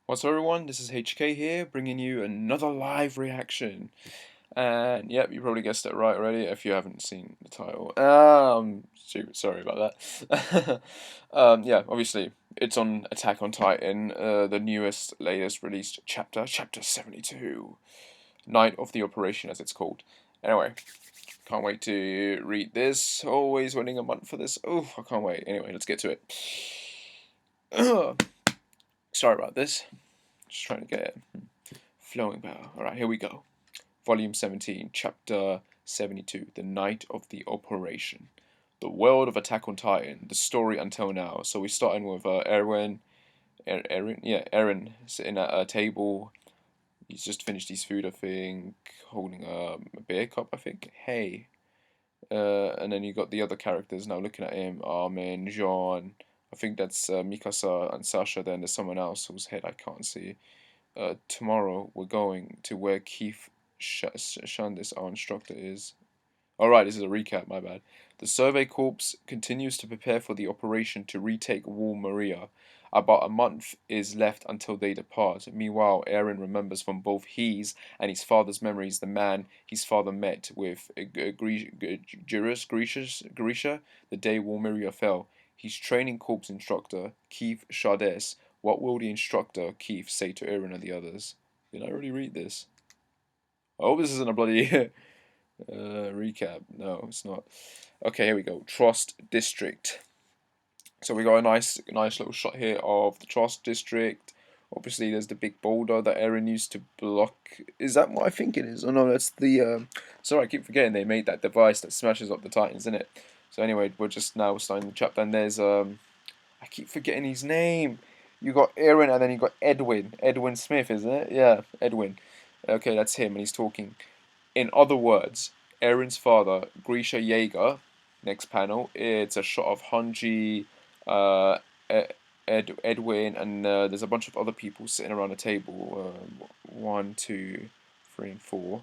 What's up, everyone? This is HK here, bringing you another live reaction. And yep, you probably guessed it right already if you haven't seen the title. Sorry about that. Yeah, obviously it's on Attack on Titan, the latest released chapter 72, Night of the Operation, as it's called. Anyway, can't wait to read this. Always waiting a month for this. Oh, I can't wait. Anyway, let's get to it. Sorry about this. Just trying to get it flowing better. Alright, here we go. Volume 17, Chapter 72, The Night of the Operation. The world of Attack on Titan, the story until now. So we're starting with Eren sitting at a table. He's just finished his food, I think, holding a beer cup, I think. Hey. And then you got the other characters now looking at him. Armin, Jean, I think that's Mikasa and Sasha. Then there's someone else whose head I can't see. Tomorrow we're going to where Keith Shandis, our instructor, is. Alright, this is a recap, my bad. The Survey Corps continues to prepare for the operation to retake Wall Maria. About a month is left until they depart. Meanwhile, Eren remembers from both his and his father's memories the man his father met with Grisha the day Wall Maria fell. His training corps instructor, Keith Shardes. What will the instructor, Keith, say to Eren and the others? Did I already read this? I hope this isn't a bloody recap. No, it's not. Okay, here we go. Trust District. So we got a nice little shot here of the Trust District. Obviously, there's the big boulder that Eren used to block. Is that what I think it is? Oh no, that's the. Sorry, I keep forgetting they made that device that smashes up the Titans, isn't it? So anyway, we're just now starting the chapter, and there's I keep forgetting his name. You got Eren, and then you got Edwin. Edwin Smith, isn't it? Yeah, Edwin. Okay, that's him, and he's talking. In other words, Eren's father, Grisha Jaeger. Next panel, it's a shot of Hanji, uh, Edwin, and there's a bunch of other people sitting around a table. One, two, three, and four,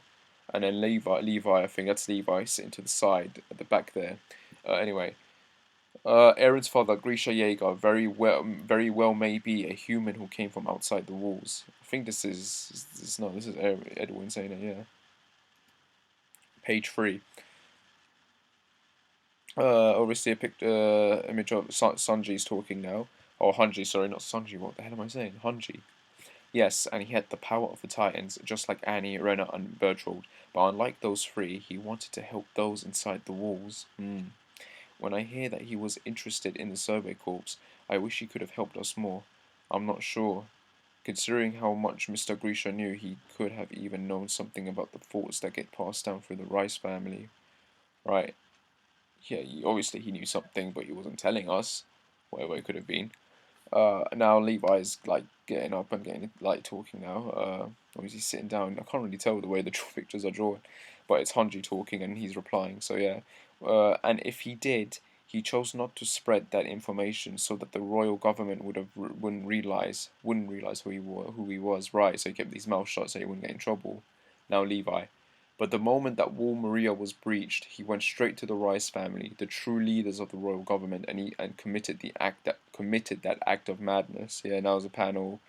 and then Levi. I think that's Levi sitting to the side at the back there. Anyway, Eren's father, Grisha Jaeger, very well may be a human who came from outside the walls. I think this is Edwin saying it. Yeah, page 3. Obviously a image of Sanji's talking now. Oh, Hanji, sorry, not Sanji. What the hell am I saying? Hanji. Yes, and he had the power of the Titans, just like Annie, Rena, and Bertold. But unlike those three, he wanted to help those inside the walls. When I hear that he was interested in the Survey Corps, I wish he could have helped us more. I'm not sure. Considering how much Mr. Grisha knew, he could have even known something about the thoughts that get passed down through the Rice family. Right. Yeah, obviously he knew something, but he wasn't telling us. Whatever it could have been. Now Levi's like getting up and getting like talking now. Obviously sitting down. I can't really tell the way the pictures are drawn, but it's Hanji talking and he's replying. So yeah. And if he did, he chose not to spread that information so that the royal government wouldn't realize who he was. Right. So he kept his mouth shut so he wouldn't get in trouble. Now Levi. But the moment that Wall Maria was breached, he went straight to the Rice family, the true leaders of the royal government, and committed that act of madness. Yeah, now there's a panel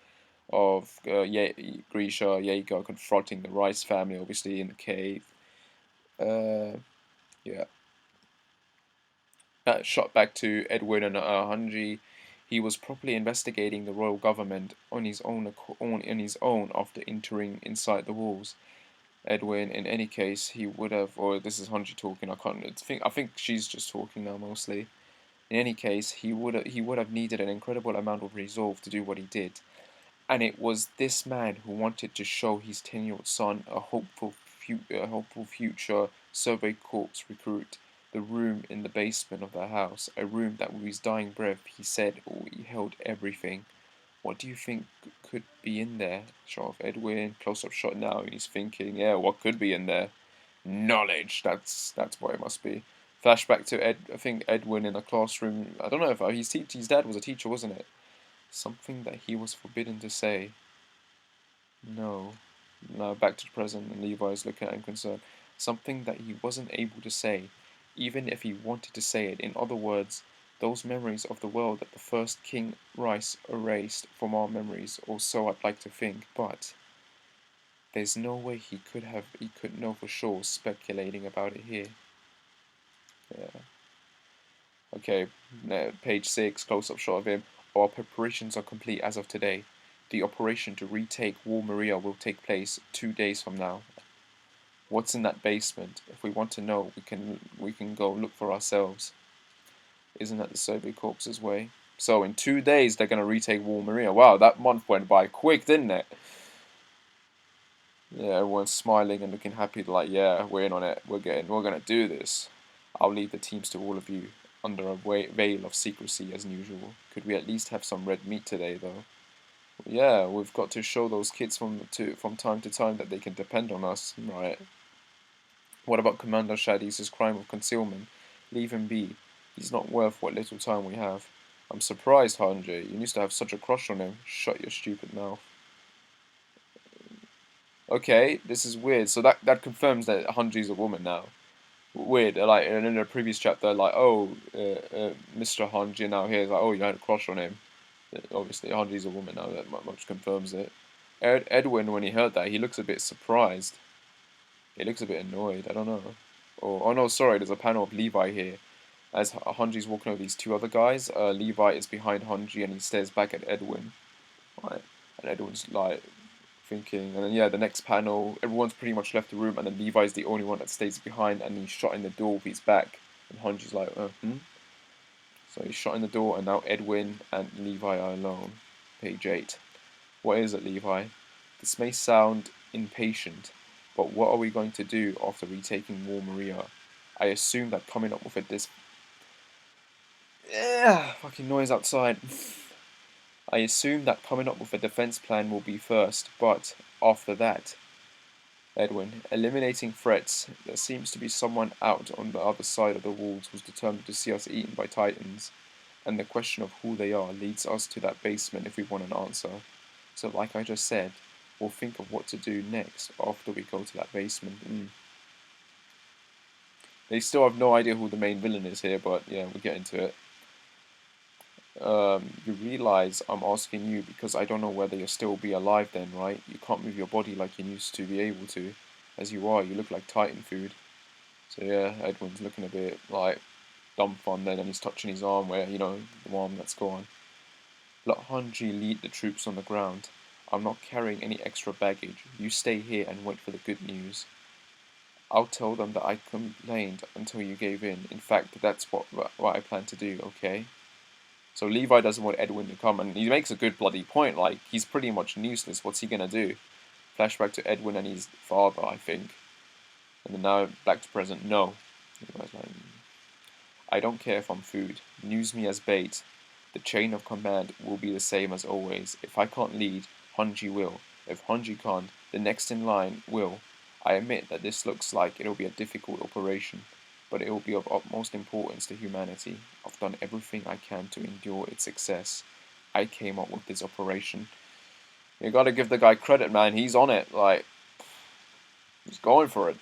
of Grisha Jaeger confronting the Rice family, obviously in the cave. Yeah. Shot back to Edwin and Hanji. He was properly investigating the royal government on his own after entering inside the walls. Edwin, in any case, he would have, or this is Hanji talking. I think she's just talking now mostly. In any case, he would have needed an incredible amount of resolve to do what he did, and it was this man who wanted to show his 10-year-old son a hopeful future Survey Corps recruit. The room in the basement of the house, a room that with his dying breath he said, oh, he held everything. What do you think could be in there? Shot of Edwin, close-up shot now, and he's thinking, yeah, what could be in there? Knowledge. That's what it must be. Flashback to I think Edwin in a classroom. I don't know if his dad was a teacher, wasn't it? Something that he was forbidden to say. No. No, back to the present, and Levi's looking at him concerned. Something that he wasn't able to say, even if he wanted to say it. In other words, Those memories of the world that the first King Rice erased from our memories, or so I'd like to think, but there's no way he could know for sure, speculating about it here. Yeah. Okay, page 6, close-up shot of him. Our preparations are complete as of today. The operation to retake Wall Maria will take place 2 days from now. What's in that basement? If we want to know, we can go look for ourselves. Isn't that the Soviet Corps's way? So in 2 days they're gonna retake Wall Maria. Wow, that month went by quick, didn't it? Yeah, everyone's smiling and looking happy, like, yeah, we're in on it. We're gonna do this. I'll leave the teams to all of you, under a veil of secrecy as usual. Could we at least have some red meat today, though? Yeah, we've got to show those kids from time to time that they can depend on us, right? What about Commander Shadis' crime of concealment? Leave him be. He's not worth what little time we have. I'm surprised, Hanji. You used to have such a crush on him. Shut your stupid mouth. Okay, this is weird. So that confirms that Hanji's a woman now. Weird. Like in a previous chapter, like, oh, Mr. Hanji now here is like, oh, you had a crush on him. Obviously, Hanji's a woman now. That much confirms it. Edwin, when he heard that, he looks a bit surprised. He looks a bit annoyed. I don't know. Or oh no, sorry. There's a panel of Levi here. As Hanji's walking over these two other guys, Levi is behind Hanji and he stares back at Edwin. Right, and Edwin's like thinking, and then yeah, the next panel, everyone's pretty much left the room, and then Levi's the only one that stays behind, and he's shutting the door with his back, and Hanji's like, hmm. So he's shutting the door, and now Edwin and Levi are alone. Page 8. What is it, Levi? This may sound impatient, but what are we going to do after retaking Wall Maria? I assume that coming up with a fucking noise outside. I assume that coming up with a defense plan will be first, but after that, Edwin, eliminating threats. There seems to be someone out on the other side of the walls who's determined to see us eaten by titans, and the question of who they are leads us to that basement if we want an answer. So like I just said, we'll think of what to do next after we go to that basement. They still have no idea who the main villain is here, but yeah, we'll get into it. You realize I'm asking you because I don't know whether you'll still be alive then, right? You can't move your body like you used to be able to. As you are, you look like Titan food. So yeah, Edwin's looking a bit like dumbfounded and he's touching his arm where, the arm that's gone. Let Hanji lead the troops on the ground. I'm not carrying any extra baggage. You stay here and wait for the good news. I'll tell them that I complained until you gave in. In fact, that's what I plan to do, okay? So Levi doesn't want Edwin to come, and he makes a good bloody point, like, he's pretty much useless, what's he gonna do? Flashback to Edwin and his father, I think. And then now back to present, no. Levi's like, I don't care if I'm food. Use me as bait. The chain of command will be the same as always. If I can't lead, Hanji will. If Hanji can't, the next in line will. I admit that this looks like it'll be a difficult operation, but it will be of utmost importance to humanity. I've done everything I can to endure its success. I came up with this operation. You gotta give the guy credit, man. He's on it. Like, he's going for it.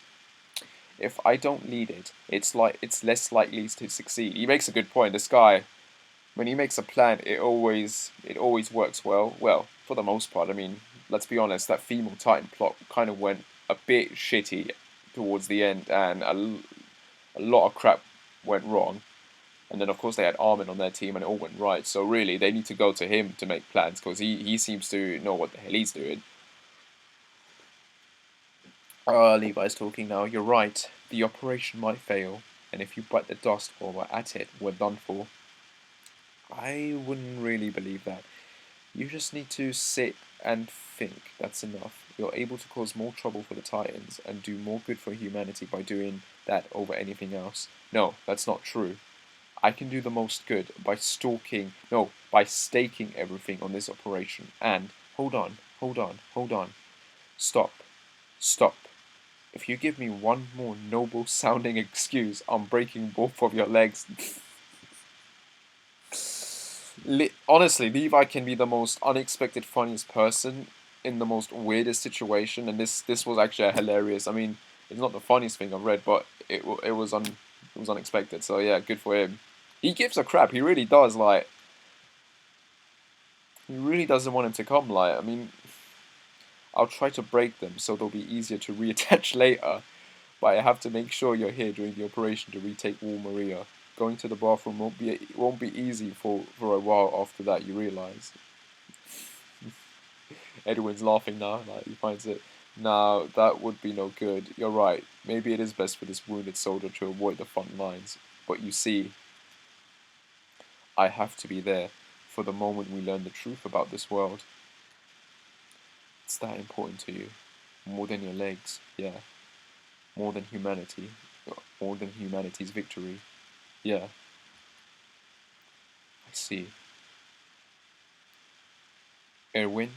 If I don't lead it, it's less likely to succeed. He makes a good point. This guy, when he makes a plan, it always works well. Well, for the most part. I mean, let's be honest. That female Titan plot kind of went a bit shitty towards the end, and a lot of crap went wrong. And then, of course, they had Armin on their team, and it all went right. So really, they need to go to him to make plans, because he seems to know what the hell he's doing. Levi's talking now. You're right. The operation might fail, and if you bite the dust while we're at it, we're done for. I wouldn't really believe that. You just need to sit and think. That's enough. You're able to cause more trouble for the Titans and do more good for humanity by doing that over anything else. No, that's not true. I can do the most good by by staking everything on this operation. And, hold on. Stop. Stop. If you give me one more noble sounding excuse, I'm breaking both of your legs. Honestly, Levi can be the most unexpected, funniest person in the most weirdest situation, and this was actually hilarious. I mean, it's not the funniest thing I've read, but it was unexpected. So yeah, good for him. He gives a crap. He really does. Like, he really doesn't want him to come. Like, I mean, I'll try to break them so they'll be easier to reattach later. But I have to make sure you're here during the operation to retake Wall Maria. Going to the bathroom won't be easy for a while after that. You realise. Edwin's laughing now. Like he finds it. Now that would be no good. You're right. Maybe it is best for this wounded soldier to avoid the front lines. But you see, I have to be there for the moment we learn the truth about this world. It's that important to you. More than your legs, yeah. More than humanity. More than humanity's victory. Yeah, I see. Erwin,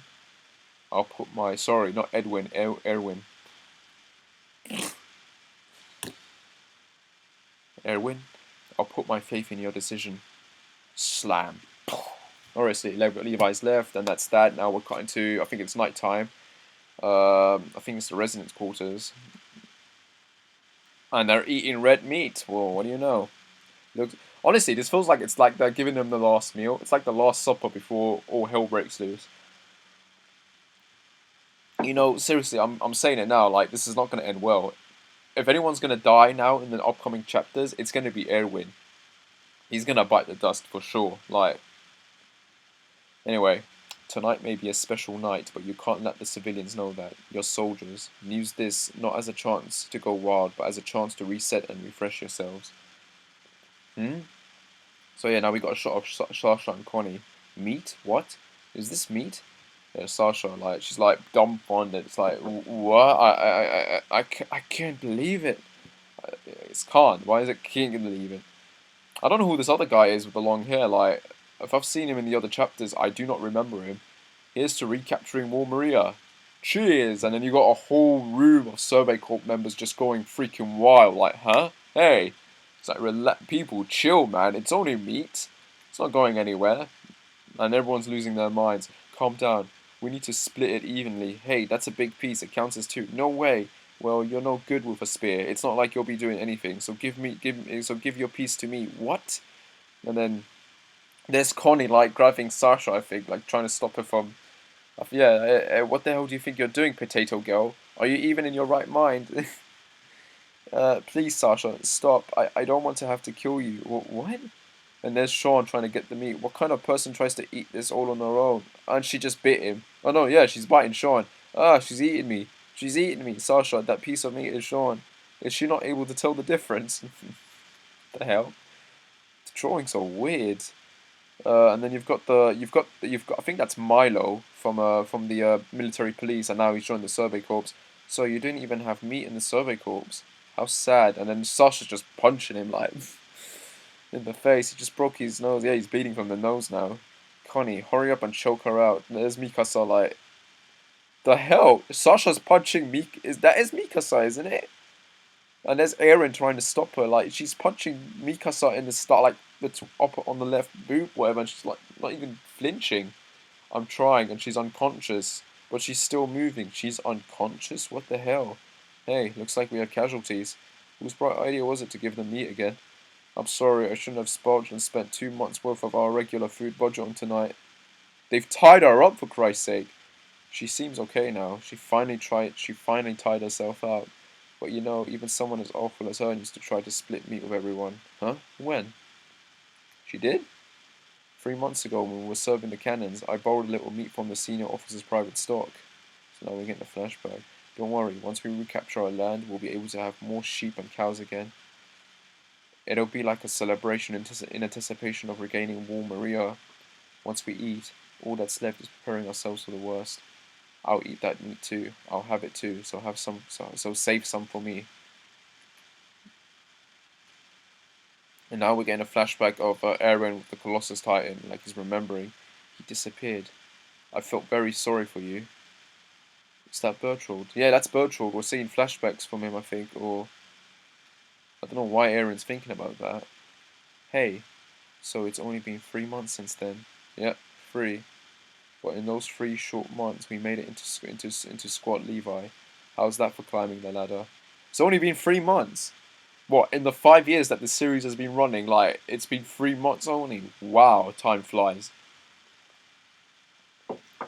I'll put my... Sorry, not Edwin, Erwin. Erwin, I'll put my faith in your decision. Slam. Alright, so Levi's left, and that's that. Now we're cutting to, I think it's night time. I think it's the residence quarters. And they're eating red meat. Whoa, what do you know? Look, honestly, this feels like it's like they're giving them the last meal. It's like the last supper before all hell breaks loose. You know, seriously, I'm saying it now. Like, this is not going to end well. If anyone's going to die now in the upcoming chapters, it's going to be Erwin. He's going to bite the dust for sure. Like, anyway, tonight may be a special night, but you can't let the civilians know that. You're soldiers. And use this not as a chance to go wild, but as a chance to reset and refresh yourselves. Hmm? So yeah, now we got a shot of Sasha and Connie. Meat? What? Is this meat? Yeah, Sasha, like, she's like dumbfounded. It's like, what? I can't believe it. It's can't. Why is it can't believe it? I don't know who this other guy is with the long hair. Like, if I've seen him in the other chapters, I do not remember him. Here's to recapturing War Maria. Cheers! And then you got a whole room of Survey Corp members just going freaking wild. Like, huh? Hey, it's like, people, chill, man. It's only meat. It's not going anywhere. And everyone's losing their minds. Calm down. We need to split it evenly. Hey, that's a big piece. It counts as two. No way. Well, you're no good with a spear. It's not like you'll be doing anything. So give your piece to me. What? And then there's Connie like grabbing Sasha. I think like trying to stop her from. Yeah. What the hell do you think you're doing, potato girl? Are you even in your right mind? Please, Sasha, stop. I don't want to have to kill you. What? And there's Sean trying to get the meat. What kind of person tries to eat this all on her own? And she just bit him. Oh no, yeah, she's biting Sean. Ah, she's eating me. She's eating me. Sasha, that piece of meat is Sean. Is she not able to tell the difference? The hell? The drawing's so weird. And then you've got I think that's Milo from the military police, and now he's joined the Survey Corps. So you didn't even have meat in the Survey Corps. How sad. And then Sasha's just punching him like in the face. He just broke his nose. Yeah, he's bleeding from the nose now. Connie, hurry up and choke her out. There's Mikasa like, the hell? Sasha's punching That is Mikasa, isn't it? And there's Aaron trying to stop her. Like, she's punching Mikasa in the start, like, the upper on the left boob, whatever, and she's like, not even flinching. I'm trying, and she's unconscious. But she's still moving. She's unconscious? What the hell? Hey, looks like we have casualties. Whose bright idea was it to give them meat again? I'm sorry, I shouldn't have spoiled and spent 2 months worth of our regular food budget on tonight. They've tied her up, for Christ's sake. She seems okay now. She finally tied herself out. But you know, even someone as awful as her used to try to split meat with everyone. Huh? When? She did? 3 months ago, when we were serving the cannons, I borrowed a little meat from the senior officer's private stock. So now we're getting a flashback. Don't worry, once we recapture our land, we'll be able to have more sheep and cows again. It'll be like a celebration in anticipation of regaining Wall Maria. Once we eat, all that's left is preparing ourselves for the worst. I'll eat that meat too. I'll have it too. So have some. So save some for me. And now we're getting a flashback of Eren with the Colossus Titan, like he's remembering. He disappeared. I felt very sorry for you. Is that Bertold? Yeah, that's Bertold. We're seeing flashbacks from him, I think, or I don't know why Eren's thinking about that. Hey, so it's only been 3 months since then. Yep, 3. But in those 3 short months, we made it into Squad Levi. How's that for climbing the ladder? It's only been 3 months. what, in the 5 years that the series has been running, like, it's been 3 months only. Wow, time flies.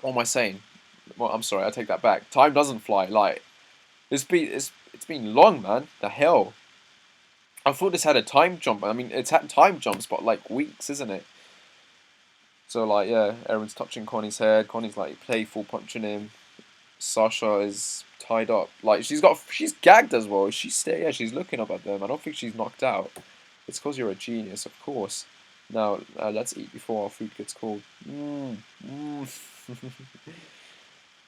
What am I saying? Well, I'm sorry, I take that back. Time doesn't fly. Like, it's been long, man. The hell. I thought this had a time jump. I mean, it's had time jumps, but like weeks, isn't it? So like, yeah, Aaron's touching Connie's head. Connie's like playful, punching him. Sasha is tied up. Like she's gagged as well. Yeah, she's looking up at them. I don't think she's knocked out. It's because you're a genius, of course. Now let's eat before our food gets cold.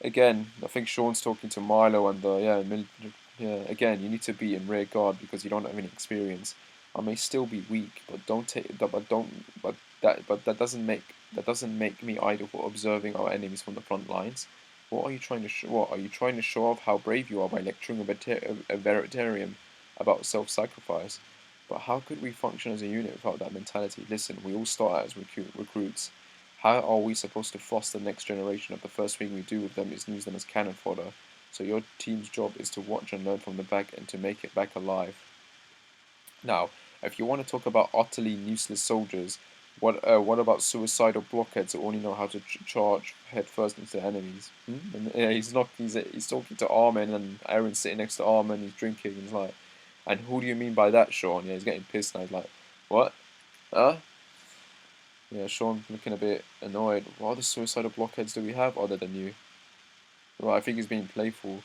Again, I think Sean's talking to Milo and the yeah. Again, you need to be in rear guard because you don't have any experience. I may still be weak, but don't take but don't but that doesn't make me idle for observing our enemies from the front lines. What are you trying to show off how brave you are by lecturing a vegetarian about self-sacrifice? But how could we function as a unit without that mentality? Listen, we all start out as recruits. How are we supposed to foster the next generation if the first thing we do with them is use them as cannon fodder? So your team's job is to watch and learn from the back and to make it back alive. Now, if you want to talk about utterly useless soldiers, what about suicidal blockheads who only know how to charge headfirst into enemies? And, yeah, he's talking to Armin, and Aaron's sitting next to Armin. He's drinking. And he's like, and who do you mean by that, Sean? Yeah, he's getting pissed now. He's like, what? Huh? Yeah, Sean looking a bit annoyed. What other suicidal blockheads do we have other than you? Well, I think he's being playful.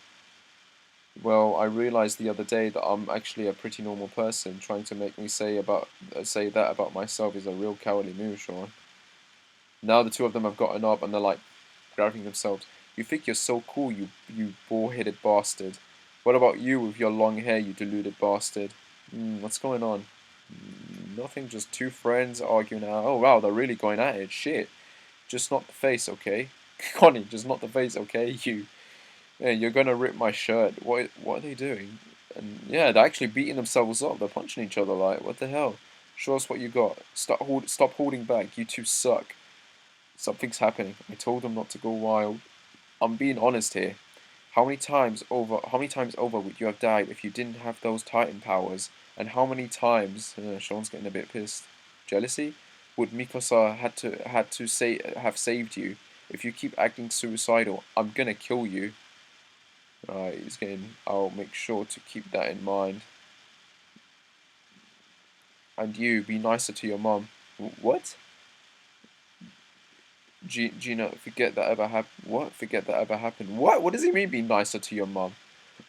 Well, I realized the other day that I'm actually a pretty normal person. Trying to make me say that about myself is a real cowardly move, Sean. Now the two of them have gotten up and they're like grabbing themselves. You think you're so cool, you bald-headed bastard. What about you with your long hair, you deluded bastard? What's going on? Nothing, just two friends arguing now. Oh wow, they're really going at it. Shit. Just not the face, okay? Connie, just not the face, okay? Yeah, you're gonna rip my shirt. What are they doing? And yeah, they're actually beating themselves up. They're punching each other. Like, what the hell? Show us what you got. Stop holding back. You two suck. Something's happening. I told them not to go wild. I'm being honest here. How many times over would you have died if you didn't have those Titan powers? And how many times? Sean's getting a bit pissed. Jealousy? Would Mikasa have saved you? If you keep acting suicidal, I'm gonna kill you. Right, he's getting. I'll make sure to keep that in mind. And you, be nicer to your mum. What? Gina, forget that ever happened. What? Forget that ever happened. What? What does he mean, be nicer to your mum?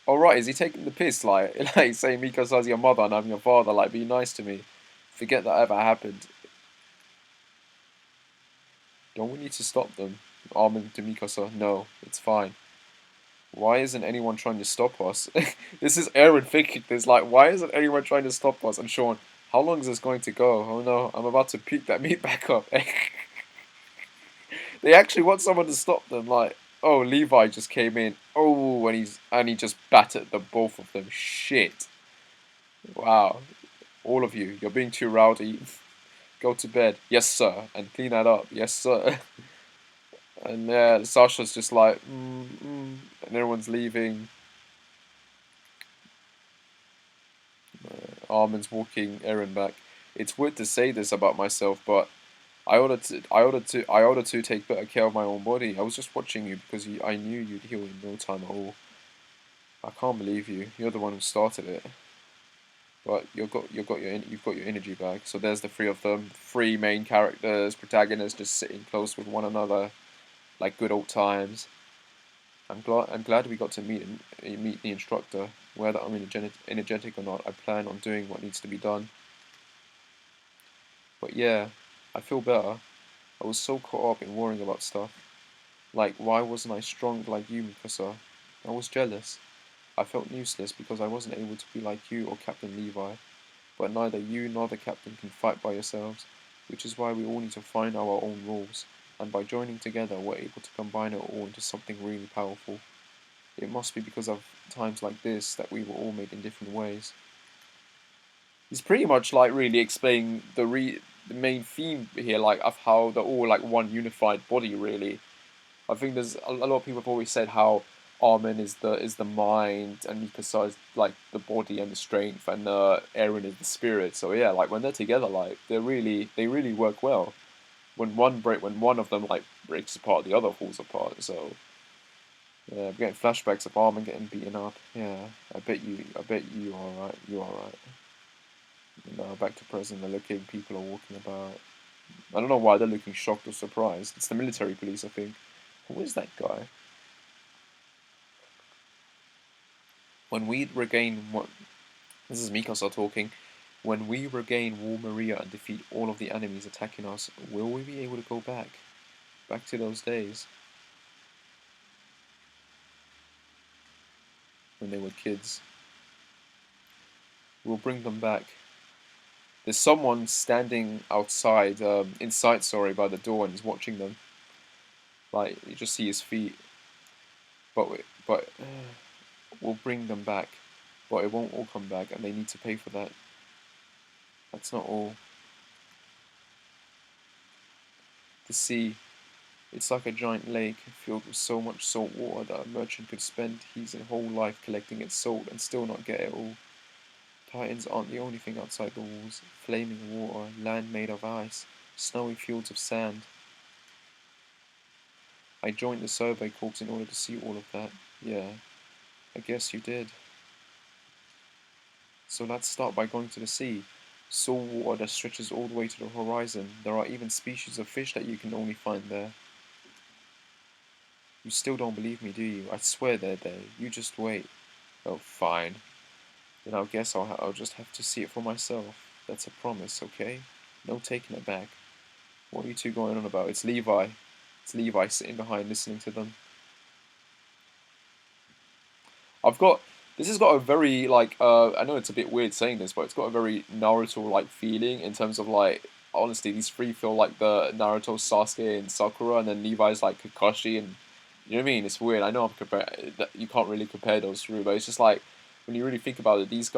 All right, is he taking the piss? Like saying Mikasa's your mother and I'm your father. Like, be nice to me. Forget that ever happened. Don't we need to stop them? Armin to Mikasa. No, it's fine. Why isn't anyone trying to stop us? This is Aaron thinking this. Like, why isn't anyone trying to stop us? And Sean, how long is this going to go? Oh no, I'm about to pick that meat back up. They actually want someone to stop them. Like, oh, Levi just came in. Oh, and he just battered the both of them. Shit. Wow. All of you, you're being too rowdy. Go to bed. Yes, sir. And clean that up. Yes, sir. And yeah, Sasha's just like, and everyone's leaving. Armin's walking Aaron back. It's weird to say this about myself, but I ordered to take better care of my own body. I was just watching you because I knew you'd heal in no time at all. I can't believe you. You're the one who started it. But you've got your energy back. So there's the three of them, three main characters, protagonists, just sitting close with one another, like good old times. I'm glad we got to meet the instructor. Whether I'm energetic or not, I plan on doing what needs to be done. But yeah, I feel better. I was so caught up in worrying about stuff. Like, why wasn't I strong like you, Mikasa? I was jealous. I felt useless because I wasn't able to be like you or Captain Levi. But neither you nor the captain can fight by yourselves, which is why we all need to find our own rules. And by joining together, we're able to combine it all into something really powerful. It must be because of times like this that we were all made in different ways. He's pretty much like really explaining the main theme here, like of how they're all like one unified body. Really, I think there's a lot of people have always said how Armin is the mind, and Mikasa is like the body and the strength, and Eren is the spirit. So yeah, like when they're together, like they really work well. When one of them like breaks apart, the other falls apart. So yeah, I'm getting flashbacks of Armin getting beaten up. Yeah, I bet you are right. You are right. Back to present. They're looking. People are walking about. I don't know why they're looking shocked or surprised. It's the military police, I think. Who is that guy? When we regain what? This is Mikasa talking. When we regain War Maria and defeat all of the enemies attacking us, will we be able to go back? Back to those days when they were kids. We'll bring them back. There's someone standing outside, inside, sorry, by the door and he's watching them. Like, you just see his feet. But we'll bring them back. But it won't all come back and they need to pay for that. That's not all. The sea, it's like a giant lake filled with so much salt water that a merchant could spend his whole life collecting its salt and still not get it all. Titans aren't the only thing outside the walls. Flaming water, land made of ice, snowy fields of sand. I joined the Survey Corps in order to see all of that. Yeah, I guess you did. So let's start by going to the sea. Salt water that stretches all the way to the horizon. There are even species of fish that you can only find there. You still don't believe me, do you? I swear they're there. You just wait. Oh, fine. Then I guess I'll just have to see it for myself. That's a promise, okay? No taking it back. What are you two going on about? It's Levi. It's Levi sitting behind listening to them. I've got this has got a very like I know it's a bit weird saying this, but it's got a very Naruto like feeling in terms of like honestly these three feel like the Naruto, Sasuke, and Sakura, and then Levi's like Kakashi, and you know what I mean? It's weird. I know you can't really compare those three, but it's just like when you really think about it, these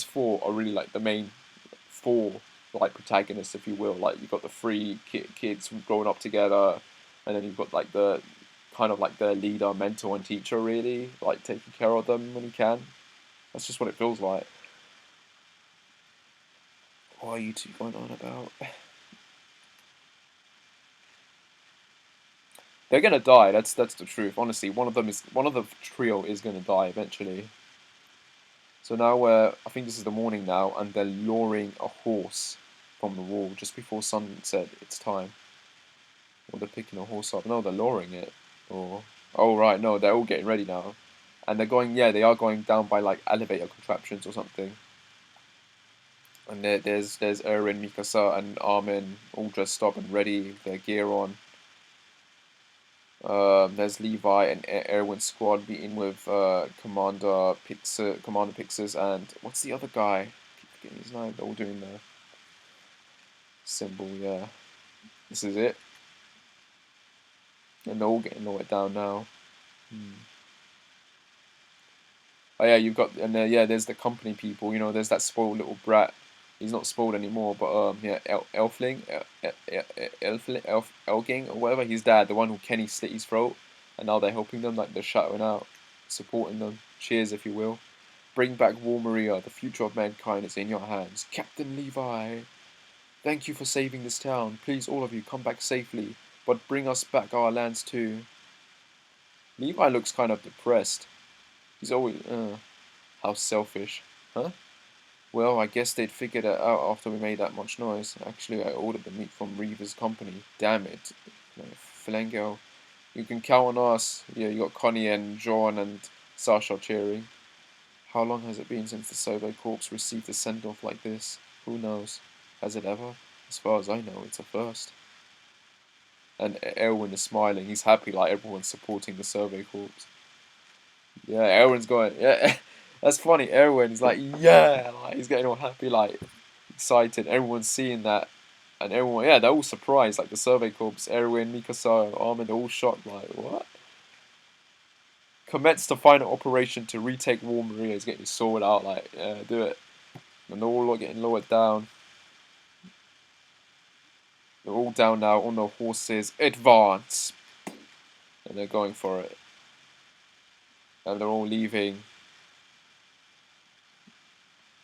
four are really like the main four like protagonists, if you will. Like you've got the three kids growing up together, and then you've got like the kind of like their leader, mentor, and teacher, really like taking care of them when he can. That's just what it feels like. What are you two going on about? They're gonna die. That's the truth. Honestly, one of the trio is gonna die eventually. So now I think this is the morning now, and they're luring a horse from the wall just before sunset. It's time. Or they're picking a horse up. No, they're lowering it. Or oh right, no, they're all getting ready now, and they're going. Yeah, they are going down by like elevator contraptions or something. And there's Eren, Mikasa, and Armin all dressed up and ready, with their gear on. There's Levi and Erwin's squad meeting with Commander Pixis, and what's the other guy? I keep forgetting his name. They're all doing the symbol. Yeah, this is it, and they're all getting lowered down now. Hmm. Oh yeah, you've got and yeah, there's the company people. There's that spoiled little brat. He's not spoiled anymore, but yeah, Elfling, Elging or whatever. His dad, the one who Kenny slit his throat, and now they're helping them, like they're shouting out, supporting them. Cheers, if you will. Bring back War Maria. The future of mankind is in your hands, Captain Levi. Thank you for saving this town. Please, all of you, come back safely, but bring us back our lands too. Levi looks kind of depressed. He's always, how selfish, huh? Well, I guess they'd figured it out after we made that much noise. Actually, I ordered the meat from Reaver's company. Damn it. Flangel. You can count on us. Yeah, you got Connie and John and Sasha cheering. How long has it been since the Survey Corps received a send-off like this? Who knows? Has it ever? As far as I know, it's a first. And Erwin is smiling. He's happy like everyone's supporting the Survey Corps. Yeah, Erwin's going, yeah. That's funny. Erwin is like, yeah, like he's getting all happy, like excited. Everyone's seeing that, and everyone, yeah, they're all surprised. Like the Survey Corps, Erwin, Mikasa, Armin, they're all shocked. Like what? Commence the final operation to retake War Maria. He's getting his sword out. Like, yeah, do it. And they're all getting lowered down. They're all down now on the horses. Advance, and they're going for it. and they're all leaving.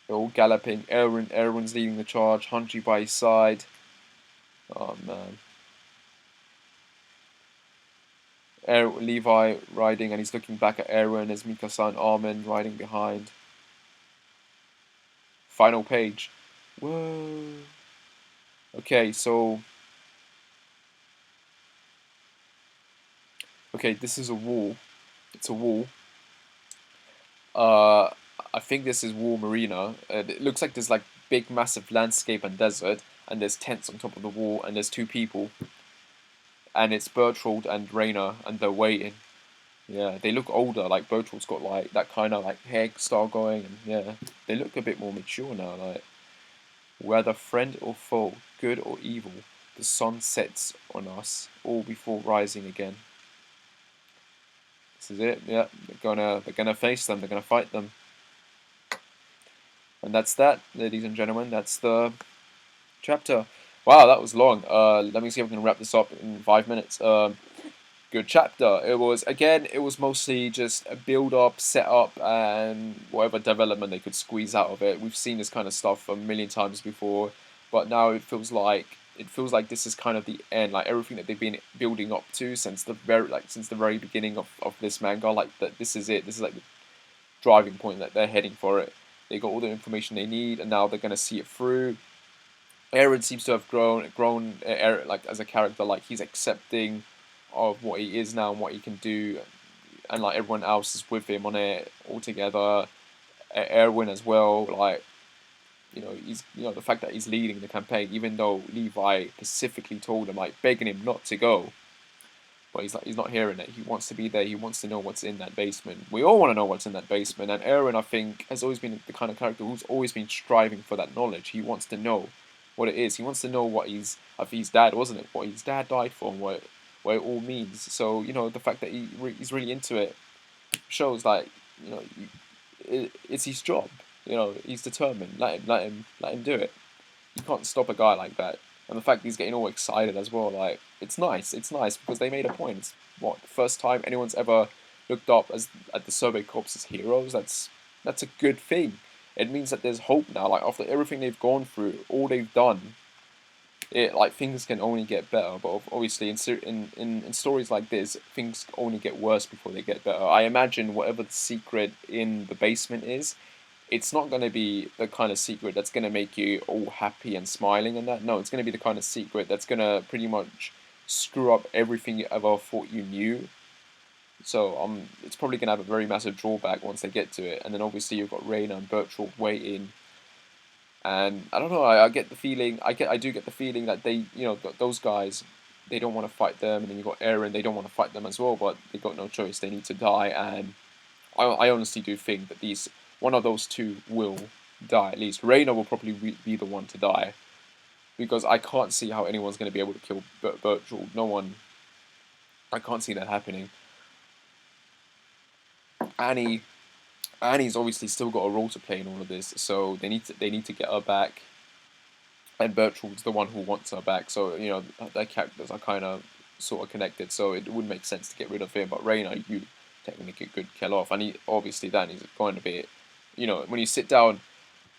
They're all galloping. Erwin's leading the charge. Hanji by his side. Oh man. Levi riding, and he's looking back at Erwin as Mikasa Armin riding behind. Final page. Whoa. Okay, so. Okay, this is a wall. It's a wall. Uh, I think this is Wall Marina. It looks like there's like big, massive landscape and desert, and there's tents on top of the wall, and there's two people, and it's Bertold and Raina, and they're waiting. Yeah, they look older. Like Bertold's got like that kind of like hair style going, and yeah, they look a bit more mature now. Like whether friend or foe, good or evil, the sun sets on us all before rising again. This is it. Yeah, they're gonna face them. They're gonna fight them. And that's that, ladies and gentlemen. That's the chapter. Wow, that was long. Let me see if we can wrap this up in 5 minutes. Good chapter. It was mostly just a build up, set up, and whatever development they could squeeze out of it. We've seen this kind of stuff a million times before, but now it feels like this is kind of the end. Like everything that they've been building up to since the very beginning of this manga. Like that, this is it. This is like the driving point that they're heading for it. They got all the information they need, and now they're gonna see it through. Aaron seems to have grown like as a character. Like he's accepting of what he is now and what he can do, and like everyone else is with him on it all together. Erwin as well, like he's the fact that he's leading the campaign, even though Levi specifically told him, like begging him not to go, but he's not hearing it. He wants to be there. He wants to know what's in that basement. We all want to know what's in that basement. And Aaron, I think, has always been the kind of character who's always been striving for that knowledge. He wants to know what it is. He wants to know what I think his dad, wasn't it? What his dad died for and what it all means. So the fact that he's really into it shows like it's his job. He's determined. Let him do it. You can't stop a guy like that. And the fact he's getting all excited as well, like it's nice. It's nice because they made a point. It's the first time anyone's ever looked up at the Survey Corps as heroes. That's a good thing. It means that there's hope now. Like after everything they've gone through, all they've done, things can only get better. But obviously, in stories like this, things only get worse before they get better. I imagine whatever the secret in the basement is, it's not going to be the kind of secret that's going to make you all happy and smiling and that. No, it's going to be the kind of secret that's going to pretty much screw up everything you ever thought you knew. So it's probably going to have a very massive drawback once they get to it. And then obviously you've got Raina and Bertold waiting. And I don't know. I get the feeling. I do get the feeling that they, those guys, they don't want to fight them. And then you've got Eren. They don't want to fight them as well. But they got no choice. They need to die. And I honestly do think that one of those two will die at least. Reina will probably be the one to die, because I can't see how anyone's going to be able to kill Bertold. No one. I can't see that happening. Annie's obviously still got a role to play in all of this, so they need to get her back. And Bertold's the one who wants her back, so their characters are kind of sort of connected. So it would make sense to get rid of him. But Reina, you technically could kill off, and obviously then he's going to be, when you sit down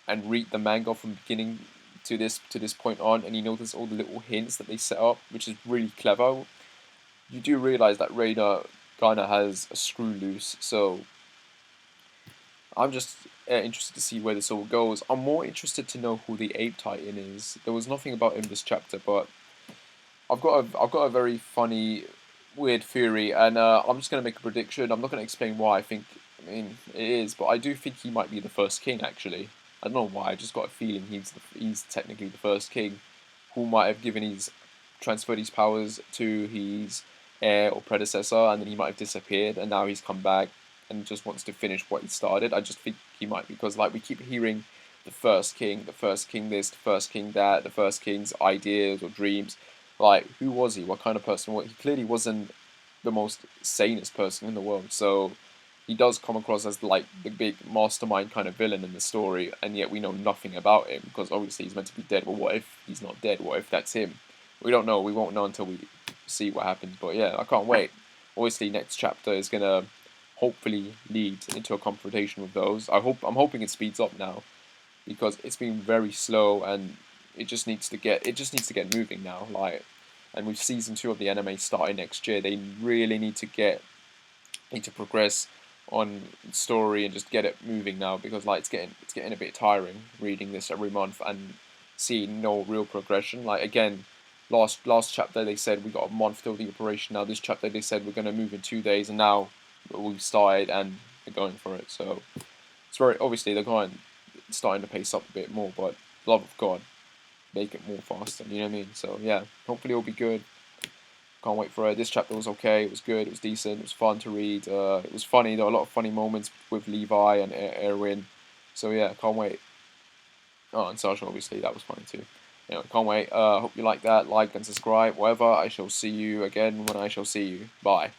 and read the manga from beginning to this point on, and you notice all the little hints that they set up, which is really clever. You do realize that Reina kind of has a screw loose. So I'm just interested to see where this all goes. I'm more interested to know who the Ape Titan is. There was nothing about him this chapter, but I've got a very funny, weird theory, and I'm just gonna make a prediction. I'm not gonna explain why I think. I mean, it is, but I do think he might be the first king. Actually, I don't know why. I just got a feeling he's technically the first king, who might have transferred his powers to his heir or predecessor, and then he might have disappeared, and now he's come back and just wants to finish what he started. I just think he might, because like we keep hearing the first king this, the first king that, the first king's ideas or dreams. Like, who was he? What kind of person was he? Clearly wasn't the most sanest person in the world. So he does come across as like the big mastermind kind of villain in the story, and yet we know nothing about him because obviously he's meant to be dead. Well, what if he's not dead? What if that's him? We don't know. We won't know until we see what happens. But yeah, I can't wait. Obviously, next chapter is gonna hopefully lead into a confrontation with those. I'm hoping it speeds up now, because it's been very slow, and it just needs to get moving now. Like, and with season 2 of the anime starting next year, they really need to progress on story and just get it moving now, because like it's getting a bit tiring reading this every month and seeing no real progression. Like, again, last chapter they said we got a month till the operation. Now this chapter they said we're gonna move in 2 days, and now we've started and they're going for it. So it's very obviously they're going starting to pace up a bit more, but love of God, make it more faster. You know what I mean? So yeah, hopefully it'll be good. Can't wait for it. This chapter was okay. It was good. It was decent. It was fun to read. It was funny. There were a lot of funny moments with Levi and Erwin. So yeah, can't wait. Oh, and Sasha, obviously, that was funny too. Anyway, can't wait. Hope you like that. Like and subscribe. Whatever. I shall see you again when I shall see you. Bye.